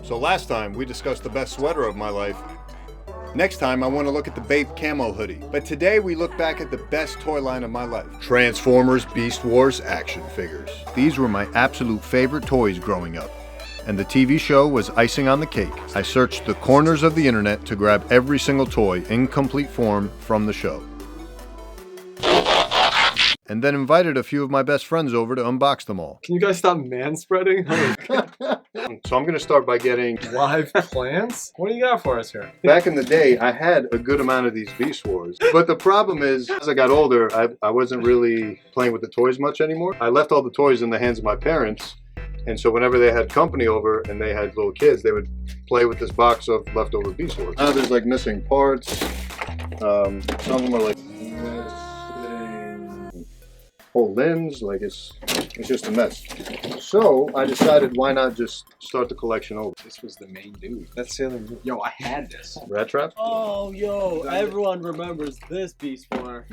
So last time we discussed the best sweater of my life. Next time I want to look at the Bape camo hoodie. But today we look back at the best toy line of my life. Transformers Beast Wars action figures. These were my absolute favorite toys growing up. And the TV show was icing on the cake. I searched the corners of the internet to grab every single toy in complete form from the show. And then invited a few of my best friends over to unbox them all. Can you guys stop manspreading? So I'm going to start by getting Live plants? What do you got for us here? Back in the day, I had a good amount of these Beast Wars. But the problem is, as I got older, I wasn't really playing with the toys much anymore. I left all the toys in the hands of my parents. And so whenever they had company over and they had little kids, they would play with this box of leftover Beast Wars. Now there's like missing parts. Some of them are like whole limbs, like it's just a mess. So I decided, why not just start the collection over? This was the main dude. That's Sailor Moon. Yo, I had this. Rattrap? Oh, yo, everyone remembers this Beast War.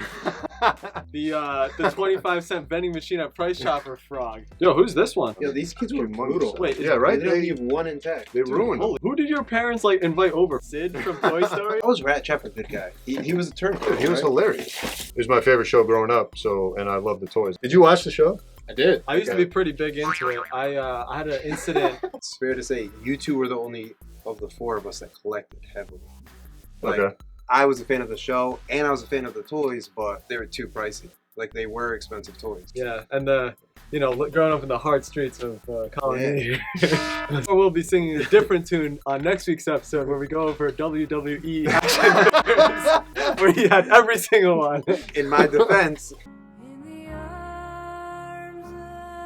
The 25-cent vending machine at Price Chopper frog. Yo, who's this one? Yo, these kids were brutal. Wait, yeah, right? They didn't leave one intact. They ruined them. Who did your parents like invite over? Sid from Toy Story? I was Rattrap a good guy. He was a turncoat. He was right? hilarious. It was my favorite show growing up, and I love the toys. Did you watch the show? I did. I used to be pretty big into it. I had an incident. It's fair to say, you two were the only of the four of us that collected heavily. Like, Okay. I was a fan of the show, and I was a fan of the toys, but they were too pricey. Like, they were expensive toys. Yeah, and growing up in the hard streets of Colony. We'll be singing a different tune on next week's episode where we go over WWE action figures, where he had every single one. In my defense,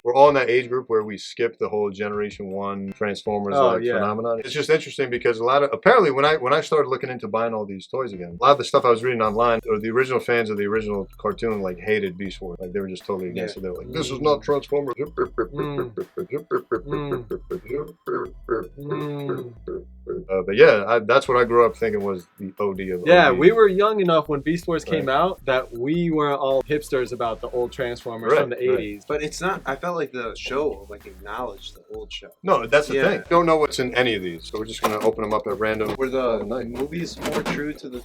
We're all in that age group where we skip the whole Generation 1 Transformers phenomenon. It's just interesting because apparently when I started looking into buying all these toys again, a lot of the stuff I was reading online, or the original fans of the original cartoon, like hated Beast Wars. Like they were just totally against it. They were like, this is not Transformers. But yeah, that's what I grew up thinking was the OD of Yeah, OD. we were young enough when Beast Wars came out that we were all hipsters about the old Transformers from the 80s. but it's not, I felt like the show like acknowledged the old show. No, that's the thing. Don't know what's in any of these, so we're just gonna open them up at random. Were the movies more true to the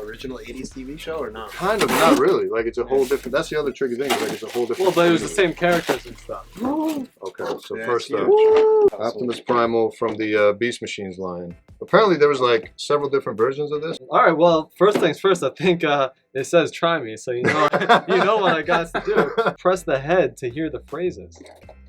original 80s TV show or not? Kind of, not really. Like it's a whole different. That's the other tricky thing. Is like it's a whole different. Well, but it was the same characters and stuff. Okay, so Yeah, first huge. up, Optimus Primal from the Beast Machines line. Apparently there was like several different versions of this. All right, well, first things first, I think it says try me, so you know what I got to do. Press the head to hear the phrases.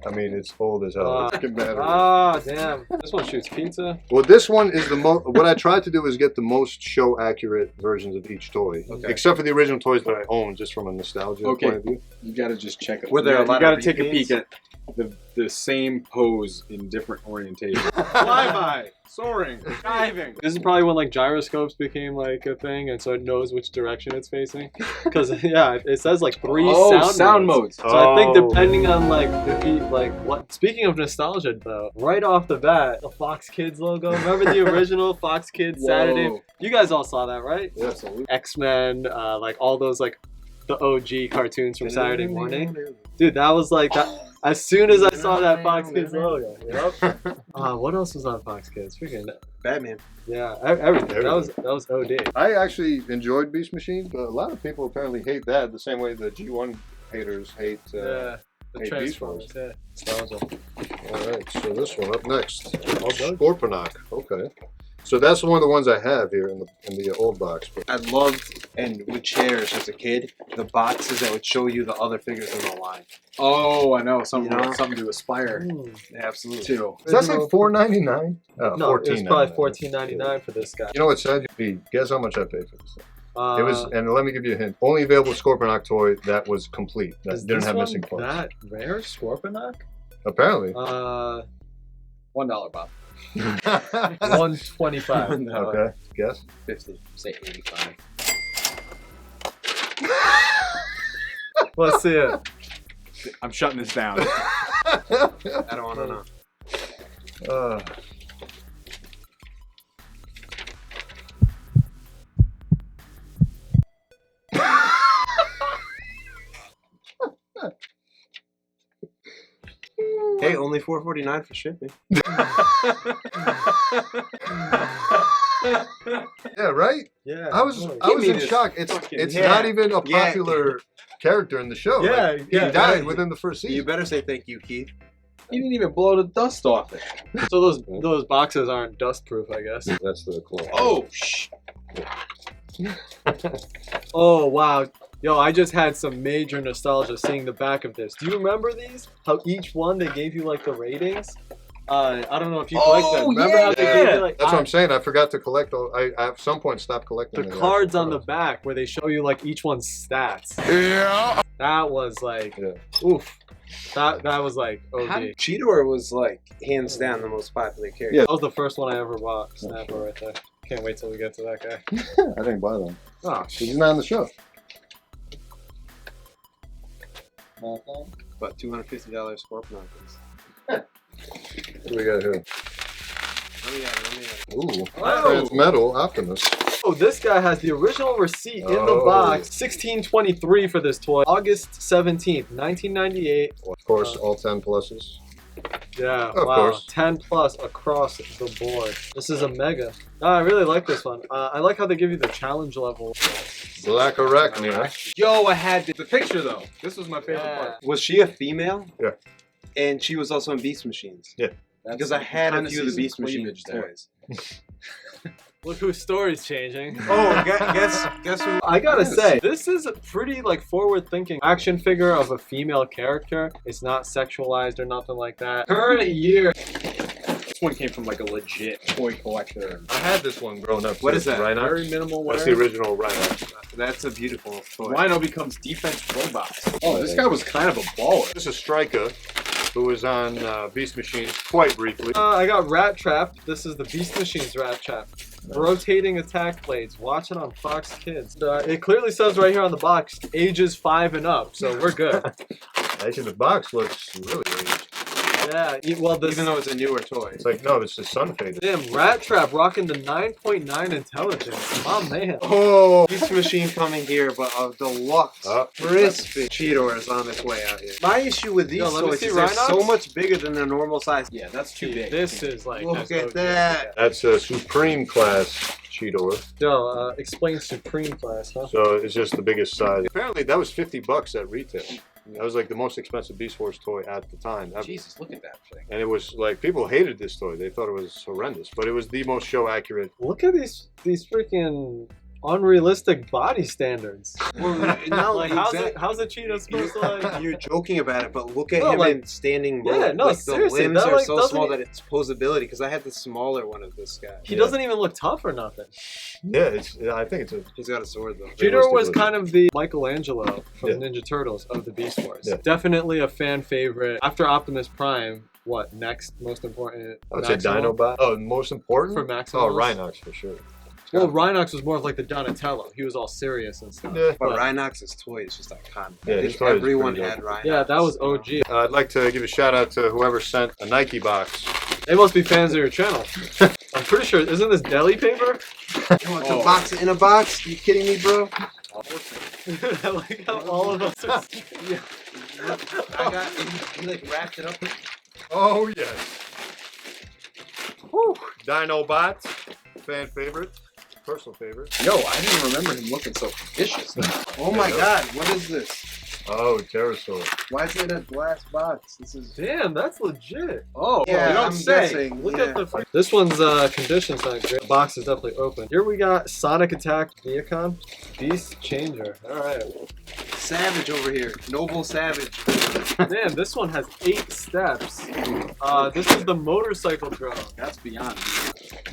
I mean, it's old as hell. Freaking battery. Damn. This one shoots pizza. Well, this one is the most. What I tried to do is get the most show accurate versions of each toy, except for the original toys that I own, just from a nostalgia point of view. You gotta just check it. Were there a lot you gotta of take a repeats? peek at the same pose in different orientation. Flyby. Soaring. Diving. This is probably when like gyroscopes became like a thing, and so it knows which direction it's facing. Because yeah, it says like 3 sound modes. So I think depending on like what. Speaking of nostalgia though, right off the bat, the Fox Kids logo. Remember the original Fox Kids Saturday? You guys all saw that, right? Yeah, absolutely. X-Men, like all those like the OG cartoons from Saturday morning. Dude, that was like that. As soon as I saw that Fox Kids logo, what else was on Fox Kids? Freaking Batman. yeah, everything. That was OD. I actually enjoyed Beast Machines, but a lot of people apparently hate that the same way the G1 haters hate. The Beast Transformers. Yeah, nostalgia. All right, so this one up next, Scorponok. Okay, so that's one of the ones I have here in the old box. I loved and would cherish as a kid the boxes that would show you the other figures in the line. Oh, I know. Something to aspire Yeah, absolutely. to. Is that like $4.99? No, it was probably $14.99 for this guy. You know what's sad? Guess how much I paid for this thing? It was, and let me give you a hint. Only available Scorponok toy that was complete. That didn't have missing parts. That rare Scorponok? Apparently. $1, Bob. 125. Okay. Guess. 50. Say 85. Let's see it. I'm shutting this down. I don't want to know. Hey, only $4.49 for shipping. Yeah, right? Yeah. I was in shock. It's not even a popular character in the show. Yeah, Like, he died within the first season. You better say thank you, Keith. He didn't even blow the dust off it. So those boxes aren't dust proof, I guess. That's the claw. Oh, shh. Oh wow. Yo, I just had some major nostalgia seeing the back of this. Do you remember these? How each one they gave you like the ratings? I don't know if you collect them. Remember how they gave you like That's what I'm saying. I forgot to collect all. I at some point stopped collecting the cards on the back where they show you like each one's stats. Yeah. That was like oof. That was like OD. Cheetor was like hands down the most popular character. Yeah. That was the first one I ever bought. Snapper right there. Can't wait till we get to that guy. I didn't buy them. Oh, He's not on the show. But $250 scorponok. What do we got here? Let me at it. Ooh. Oh. Transmetal optimus. Oh, this guy has the original receipt in the box. 1623 for this toy. August 17th, 1998. Of course, all 10 pluses. Yeah, Of wow. course. 10 plus across the board. This is a mega. I really like this one. I like how they give you the challenge level. Blackarachnia. Yo, I had the Picture though. This was my favorite part. Was she a female? Yeah. And she was also in Beast Machines. Yeah. Because I had a few of the Beast Machines toys. Look whose story's changing. Oh, guess who? I gotta say, this is a pretty like forward-thinking action figure of a female character. It's not sexualized or nothing like that. Current year. This one came from like a legit toy collector. I had this one growing up. What is that? Rhinox. Very minimal wear. That's the original Rhinox. That's a beautiful toy. Rhino becomes defense robots. Oh, this guy was kind of a baller. This is Strika, who was on Beast Machines quite briefly. I got rattrap. This is the Beast Machines rattrap. Rotating attack blades. Watch it on Fox Kids. It clearly says right here on the box, ages 5 and up, so we're good. Actually, the box looks really aged. Yeah, well, this, Even though it's a newer toy. It's like, no, it's just sun faded. damn, rattrap rocking the 9.9 intelligence. My man. Oh! Beast Machine coming here, but a deluxe, crispy Cheetor is on its way out here. My issue with these let me toys see is they're Rhinox. so much bigger than their normal size. Yeah, that's too big. This is like... Look that's at OG. that. That's a Supreme class Cheetor. Yo, explain Supreme class, huh? So it's just the biggest size. Apparently, that was $50 at retail. That was like the most expensive Beast Wars toy at the time. Jesus, look at that thing. And it was like, people hated this toy. They thought it was horrendous, but it was the most show accurate. Look at these freaking unrealistic body standards. Well, no, Like, how's a cheetah supposed to like... You're joking about it, but look at No, him like- in standing. Yeah, no, like, seriously, the limbs that, are like, so doesn't small e- that it's posability. Because I had the smaller one of this guy. He doesn't even look tough or nothing. Yeah, I think it's a... He's got a sword though. Cheetor was Realistically. kind of the Michelangelo from Yeah. Ninja Turtles of the Beast Wars. Yeah. Definitely a fan favorite. After Optimus Prime, what next most important? I would say Maximum? Dinobot. Oh, most important? For Maximum? Oh, Rhinox for sure. Well, Rhinox was more of like the Donatello. He was all serious and stuff. Yeah. But Rhinox's toy is just iconic. Yeah, I his think toy is everyone pretty had dope. Rhinox. Yeah, that was OG. I'd like to give a shout out to whoever sent a Nike box. They must be fans of your channel. I'm pretty sure. Isn't this deli paper? You want the box in a box? You kidding me, bro? I like how all of us are... I got. He like wrapped it up. Oh, yes. Whew. Dinobot, fan favorite, personal favorite. Yo, I didn't remember him looking so vicious. Oh my God! What is this? Oh, terrorsaur. Why is it a glass box? This is. Damn, that's legit. Oh, Yeah, you don't I'm say. guessing, Look yeah. at the. This one's condition's not great. The box is definitely open. Here we got Sonic Attack Viacon, Beast Changer. All right. Savage over here. Noble Savage. Damn, this one has 8 steps. This is the motorcycle drone. That's beyond.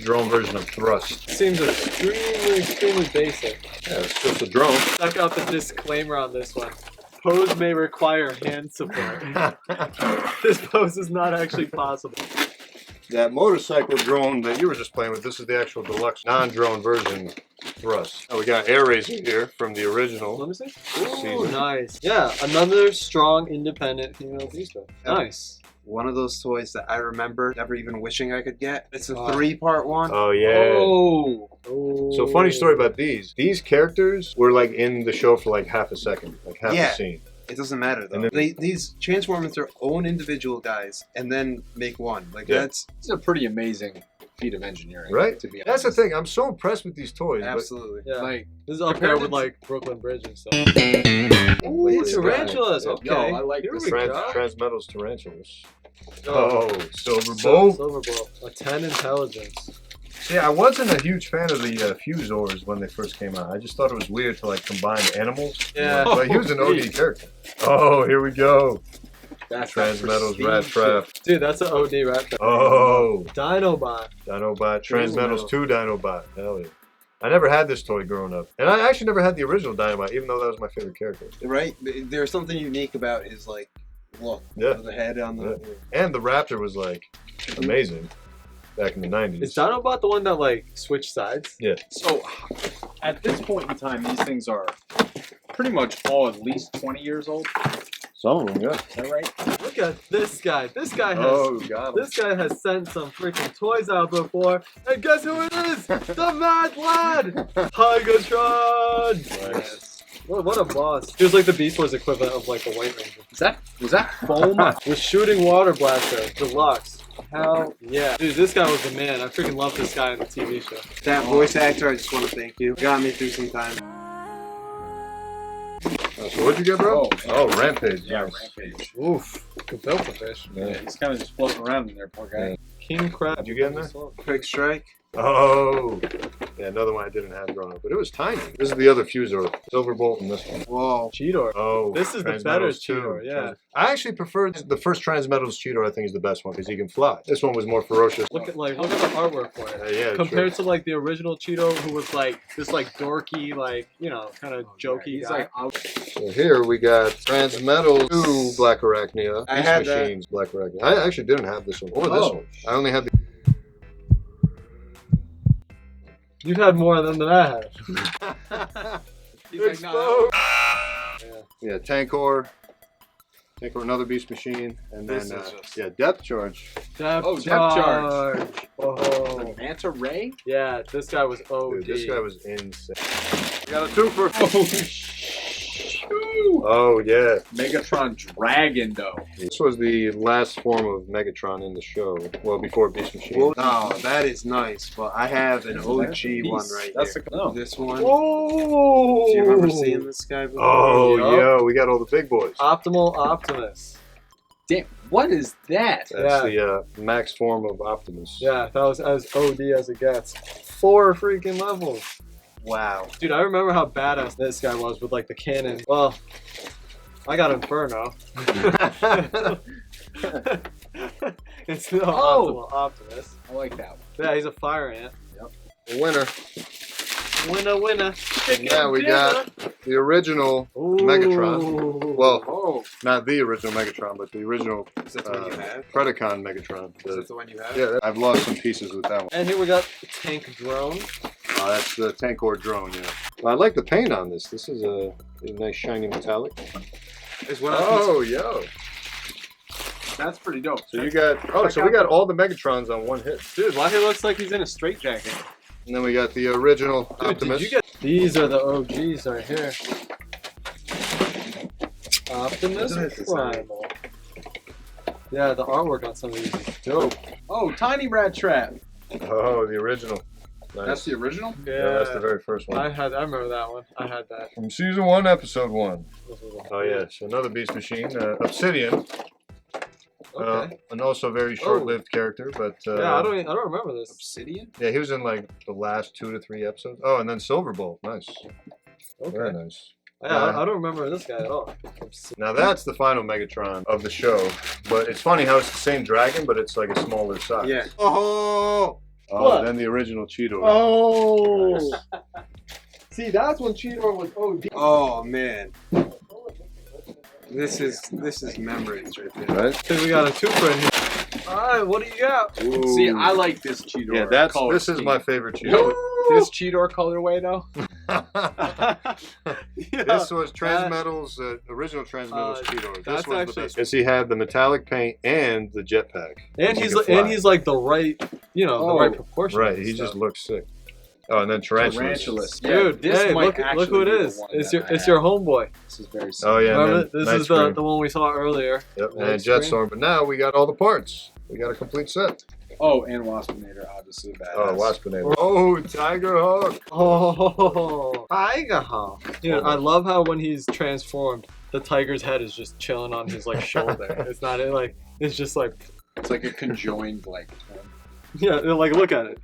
Drone version of Thrust. Seems extremely basic. Yeah, it's just a drone. Check out the disclaimer on this one. Pose may require hand support. This pose is not actually possible. That motorcycle drone that you were just playing with, this is the actual deluxe non-drone version Thrust. Oh, we got Air Razor here from the original. Let me see. Ooh, season. nice. Yeah, another strong, independent female beast. Nice. One of those toys that I remember never even wishing I could get. It's a Wow. 3-part one. Oh, yeah. Oh. So funny story about these. These characters were like in the show for like half a second, like half Yeah. a scene. It doesn't matter though. And then- These transform into their own individual guys and then make one. Like Yeah. that's It's a pretty amazing feat of engineering, Right? To be That's the honest. thing. I'm so impressed with these toys. absolutely. Yeah. Like, This is up there with like Brooklyn Bridge and stuff. Ooh, Ooh, this tarantulas. guy. Okay. Yo, I like Here this. we But go. Transmetals tarantulas. Oh. Oh, silver bolt. Silver bolt. A 10 intelligence. See, I wasn't a huge fan of the Fusors when they first came out. I just thought it was weird to like combine animals. Yeah. But he was an OD character. Oh, here we go. That's Transmetals, that prestige rattrap. Dude, that's an OD rat. Oh, Dinobot. Dinobot. Transmetals 2 Dinobot. Hell yeah. I never had this toy growing up. And I actually never had the original Dinobot, even though that was my favorite character. Right? There's something unique about his like look. Yeah. The head on the. And the Raptor was like amazing back in the 90s. Is Dinobot the one that like switched sides? Yeah. So, at this point in time, these things are pretty much all at least 20 years old. Some of them, yeah. Is that right? Look at this guy. This guy has got this guy has sent some freaking toys out before. And guess who it is? The Mad Lad! Tigatron! Nice. What a boss. He was like the Beast Wars equivalent of like the White Ranger. Was that foam? With shooting water blaster, deluxe. Hell yeah. Dude, this guy was the man. I freaking love this guy in the TV show. That voice actor, I just want to thank you. Got me through some time. So what'd you get, bro? Oh, Rampage. yeah, Nice. Rampage. Oof. Good built for fish. Yeah, he's kind of just floating around in there, poor guy. Yeah. King Crab. Did you get in there? Quick strike. Oh. Yeah, another one I didn't have growing up, but it was tiny. This is the other Fusor. Silver Bolt and this one. Whoa. Cheetor. Oh. This is the better Transmetals too. Cheetor, yeah. I actually prefer the first Transmetals Cheetor. I think is the best one because he can fly. This one was more ferocious. Look at the artwork for it. Yeah, Compared to like the original Cheeto, who was like this like dorky, like, you know, kind of jokey He's guy. like out. So here we got Transmetals 2 Blackarachnia. I Beast had that. Machines Blackarachnia. I actually didn't have this one or this Oh. one. I only had the. You've had more than I have. He's like, no. Yeah, Tankor. Tankor, another Beast Machine, and then This is just- yeah, Depth Charge. Depth Oh, depth charge. charge. Oh. Manta Ray? Yeah, this guy was OD. Dude, this guy was insane. We got a twofer. Oh, shoot. Oh yeah. Megatron Dragon, though. This was the last form of Megatron in the show. Well, before Beast Machine. Oh, that is nice. But I have an OG one right That's here. the This one. Whoa! Do you remember seeing this guy before? Oh Yup. yeah, we got all the big boys. Optimal Optimus. Damn, what is that? That's the max form of Optimus. Yeah, that was as OD as it gets. 4 freaking levels. Wow. Dude, I remember how badass this guy was with like the cannon. Well, I got Inferno. It's the Optimal Optimus. I like that one. Yeah, he's a fire ant. The winner. Winner. Chicken Now we dinner. got the original Ooh. Megatron. Well, Oh, not the original Megatron, but the original Is that the one you have? Predacon Megatron. Is that the one you have? Yeah, I've lost some pieces with that one. And here we got Tank Drone. That's the Tankor drone, yeah. Well, I like the paint on this. This is a nice shiny metallic. Is what Oh, yo. that's pretty dope. So you got, so we got all the Megatrons on one hit. Dude, why he looks like he's in a straitjacket. And then we got the original Dude, Optimus. did you get these are the OGs right here. Optimus Look at this design. Primal. Yeah, the artwork on some of these is dope. Oh, Tiny Rat Trap. Oh, the original. Nice. That's the original? Yeah, that's the very first one. I remember that one. I had that. From season 1, episode 1. This was a- Oh yeah, so another Beast Machine, Obsidian, Okay. and also very short-lived character, but Yeah, I don't remember this. Obsidian? yeah, he was in like the last 2 to 3 episodes. Oh, and then Silverbolt, nice, very Okay. nice. Yeah, I don't remember this guy at all. Now that's the final Megatron of the show, but it's funny how it's the same dragon, but it's like a smaller size. Yeah. Oh. Oh, What? then the original Cheetor. Oh. See, that's when Cheetor was OD. Oh man. This is memories right there. Right? Because we got a twofer in here. Alright, what do you got? Ooh. See, I like this Cheetor. Yeah, color this is scheme. my favorite Cheetor. This Cheetor colorway, though? This was Transmetals, original Transmetals Cheetor. This that's was actually- the best. Because he had the metallic paint and the jetpack. And He he's could fly. like the right, the right proportion. Right, and he stuff. just looks sick. Oh, and then tarantulas. Dude, this hey, might look who it actually be the is. one It's that your I have. homeboy. This is very Oh yeah, Remember, and then this is the one we saw earlier. Yep, Night and screen. jetstorm. But now we got all the parts. We got a complete set. Oh, and Waspinator, obviously badass. Oh, Waspinator. Oh, Tiger Hawk. Oh, Tiger Hawk. Dude, I love how when he's transformed, the tiger's head is just chilling on his like shoulder. It's not like it's just like It's like a conjoined like twin. yeah, like look at it.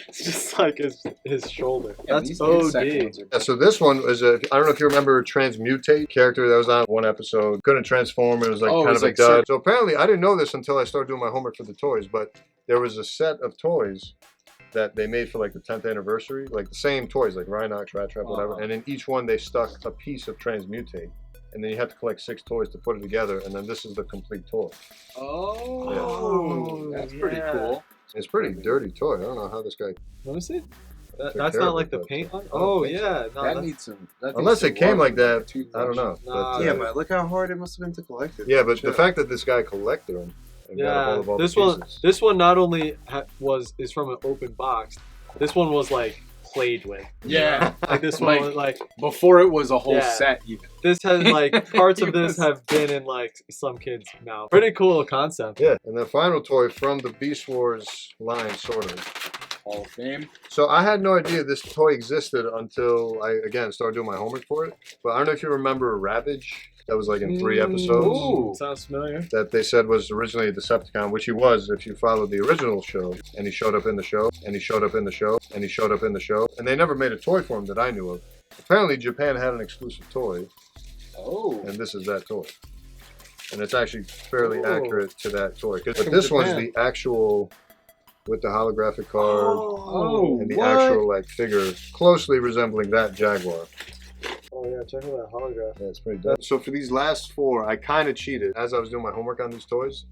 It's just like his shoulder. Yeah, That's these insect OD. ones are Yeah, so this one is I don't know if you remember Transmutate character that was on one episode. Couldn't transform. It was like Oh, it kind was of like a dud. So apparently I didn't know this until I started doing my homework for the toys, but there was a set of toys that they made for like the 10th anniversary, like the same toys, like Rhinox, Rattrap, whatever. And in each one they stuck a piece of Transmutate. And then you have to collect 6 toys to put it together, and then this is the complete toy. Oh, that's pretty cool. It's a pretty dirty toy. I don't know how this guy... Let me see. Took That's care not of like it, the but paint on. I don't Oh think so. yeah, no, That that's, needs some. That Unless needs it some came like water. that, Toothbrush. I don't know. Nah. Yeah, but look how hard it must have been to collect it. Yeah, but the Shit. fact that this guy collected them and got a yeah. hold of all This the one, pieces. this one not only is from an open box. This one was like played with. Yeah, Like this Like- one, was like before it was a whole Yeah. set even. this has like parts of It this was- have been in like some kids' mouth. Pretty cool concept. Yeah, and the final toy from the Beast Wars line, sort of. Hall of Fame. So I had no idea this toy existed until I, again, started doing my homework for it. But I don't know if you remember Ravage. That was like in 3 episodes. Ooh, sounds familiar. That they said was originally a Decepticon, which he was if you followed the original show. And he showed up in the show, and he showed up in the show, and he showed up in the show. And they never made a toy for him that I knew of. Apparently Japan had an exclusive toy, Oh. and this is that toy. And it's actually fairly Oh. accurate to that toy. But From this one's Japan. the actual, with the holographic card, Oh, and the what? actual like figure closely resembling that Jaguar. Oh yeah, check out that holograph. Yeah, it's pretty dope. So for these last 4, I kind of cheated. As I was doing my homework on these toys,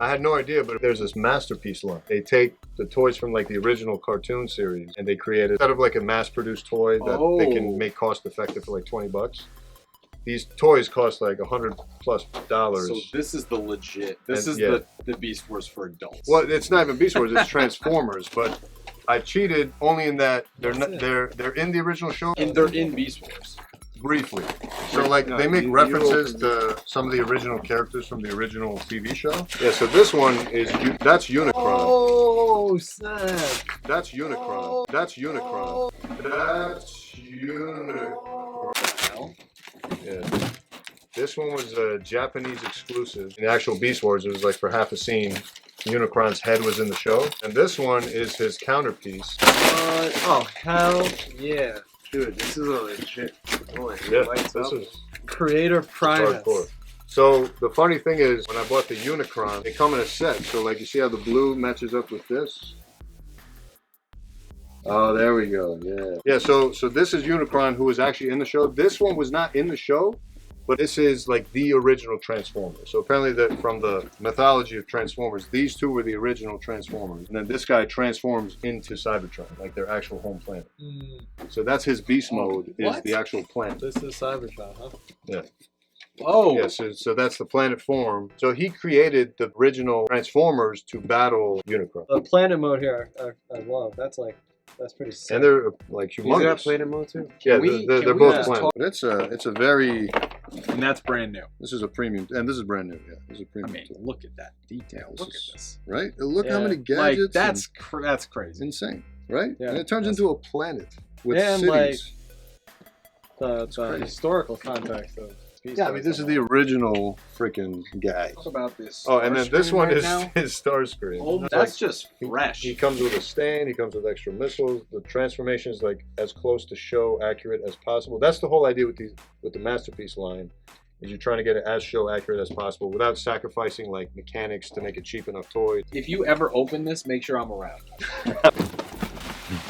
I had no idea, but there's this masterpiece line. They take the toys from like the original cartoon series, and they create it instead of like a mass-produced toy that they Oh. can make cost-effective for like $20. These toys cost like $100+ So this is the legit. This And- is yeah. the Beast Wars for adults. Well, it's not even Beast Wars; it's Transformers. But I cheated only in that they're That's not, it. they're in the original show And they're in Beast Wars. briefly. So like they make references to some of the original characters from the original TV show. Yeah. So this one is that's Unicron. Oh snap! That's Unicron. That's Unicron. That's Unicron. Yeah. This one was a Japanese exclusive. In the actual Beast Wars, it was like for half a scene. Unicron's head was in the show. And this one is his counterpiece. Oh hell yeah! Dude, this is a legit toy. Yeah, Lights this up. is Creator Primus. hardcore. So the funny thing is, when I bought the Unicron, they come in a set. So like you see how the blue matches up with this? Oh, there we go. Yeah. Yeah, so this is Unicron, who was actually in the show. This one was not in the show, but this is like the original Transformers. So apparently from the mythology of Transformers, these 2 were the original Transformers. And then this guy transforms into Cybertron, like their actual home planet. So that's his beast mode, is what? the actual planet. This is Cybertron, huh? Yeah. Oh. Yeah, so that's the planet form. So he created the original Transformers to battle Unicron. The planet mode here, I love. That's pretty sick. And they're like He's got humongous. planet mode too. Yeah, we- they're can we both just planets. talk- But it's a very, And that's brand new. this is a premium, and this is brand new. Yeah, this is a I premium. mean, tool, look at that detail. This Look is- at this. right? Look how Yeah. many Like gadgets. that's It's crazy. insane, right? Yeah, And it turns that's- into a planet with And, cities. the crazy. historical context of Beast Yeah, I mean, Wars this is and the all. original freaking guy. Talk about this. Oh, and then this Starscream one right is now. his Starscream. Oh, that's just fresh. He comes with a stand, he comes with extra missiles. The transformation is like as close to show accurate as possible. That's the whole idea with the Masterpiece line, is you're trying to get it as show accurate as possible without sacrificing like mechanics to make a cheap enough toy. If you ever open this, make sure I'm around.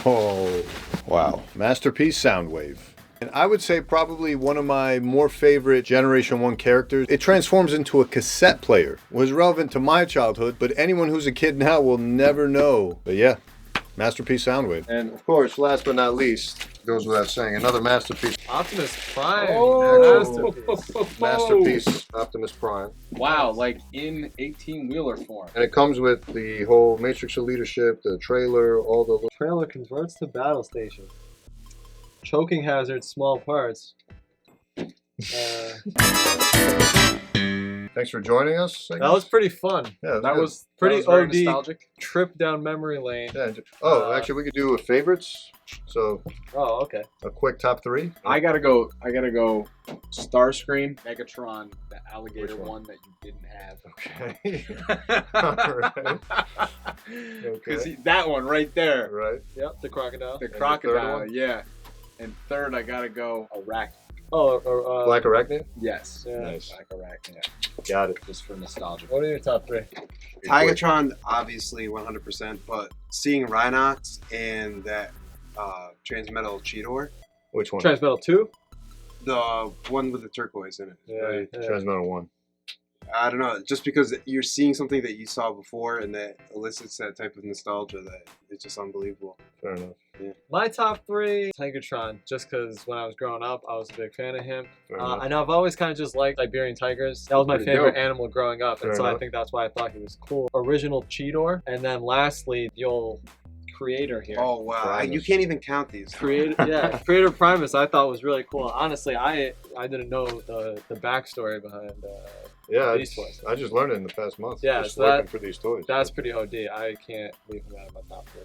Oh, wow. Masterpiece Soundwave. And I would say probably one of my more favorite Generation 1 characters. It transforms into a cassette player. Was relevant to my childhood, but anyone who's a kid now will never know. But yeah, Masterpiece Soundwave. And of course, last but not least, Goes without saying. Another masterpiece. Optimus Prime. Oh. Masterpiece Optimus Prime. Wow, like in 18-wheeler form. And it comes with the whole Matrix of Leadership, the trailer, all the... Trailer converts to battle station. Choking hazard, small parts. Thanks for joining us. That was pretty fun. Yeah, That good. was Pretty very OD. nostalgic. Trip down memory lane. Yeah. Actually, we could do a favorites. So Oh, okay. a quick top 3. I gotta go Starscream, Megatron, the alligator Which one? that you didn't have. Okay. Alright. Because Okay. that one right there. Right. Yep, the crocodile. The the crocodile, third one? yeah. And third, I gotta go Arachnia. Oh, Blackarachnia. Yes. Yeah. Nice. Black Arachnia. Got it. Just for nostalgia. What are your top 3? Tigatron, obviously 100%, but seeing Rhinox and that Transmetal cheetor, Which one? Transmetal 2? the one with the turquoise in it. Yeah. Transmetal 1. I don't know, just because you're seeing something that you saw before and that elicits that type of nostalgia that it's just unbelievable. Fair enough. My top 3, Tigatron, just because when I was growing up, I was a big fan of him. Fair enough. I know I've always kind of just liked Siberian tigers. That was my Pretty favorite dope. animal growing up, Fair and so I enough. think that's why I thought he was cool. Original cheetor, and then lastly, the old creator here. Oh wow, Primus. you can't even count these. Creator Primus, I thought was really cool. Honestly, I didn't know the backstory behind Yeah, these toys. I just learned it in the past month. Yeah, just so looking that- for these toys. That's pretty OD. I can't leave him out of my top 3.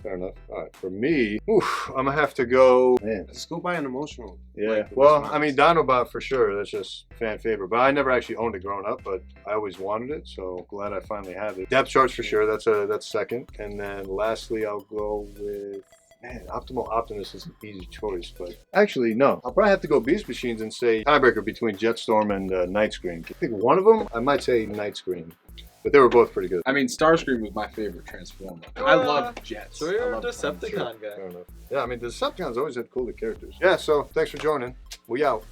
Fair enough. All right, for me, I'm gonna have to go. Man. Let's go by an emotional. Yeah. like, Well, response. I mean, Dinobot for sure. That's just fan favorite. But I never actually owned it growing up. But I always wanted it, so glad I finally have it. Depth charts for sure. That's second. And then lastly, I'll go with. Man, Optimus is an easy choice, but actually no. I'll probably have to go Beast Machines and say tiebreaker between Jetstorm and Night Scream. I think one of them, I might say Night Scream, but they were both pretty good. I mean, Starscream was my favorite Transformer. I love jets. So you're I a love Decepticon guy. Fair enough. Yeah, I mean the Decepticons always had cooler characters. Yeah, so thanks for joining. We out.